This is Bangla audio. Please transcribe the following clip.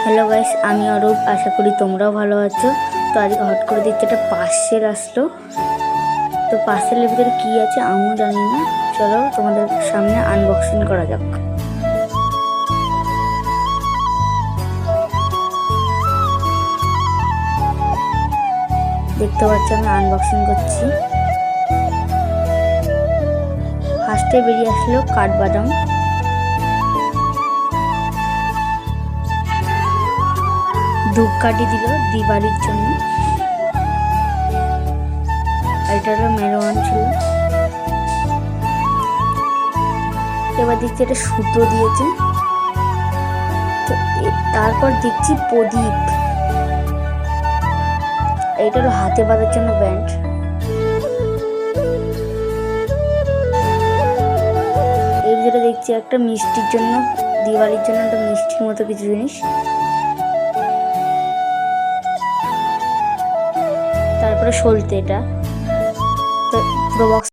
হ্যালো গাইস, আমি অরূপ। আশা করি তোমরাও ভালো আছো। তো আজকে হট করে দেখছি একটা পার্সেল আসলো। তো পার্সেলের ভিতরে কী আছে আমিও জানি না। চলো তোমাদের সামনে আনবক্সিং করা যাক। দেখতে পাচ্ছ আমি আনবক্সিং করছি। ফার্স্টে বেরিয়ে আসলো কাঠবাদাম, ধূপকাঠি দিল দিওয়ালির জন্য। এটা হলো মেরোয়ান ছিল। এবার দেখছি এটা সুতো দিয়েছে। তো তারপর দেখছি প্রদীপ। এটা হলো হাতে বাঁধার জন্য ব্যান্ড। এর ভিতরে দেখছি একটা মিষ্টির জন্য, দিওয়ালির জন্য একটা মিষ্টির মতো কিছু জিনিস। তারপরে সলতে এটা তো পুরো বক্স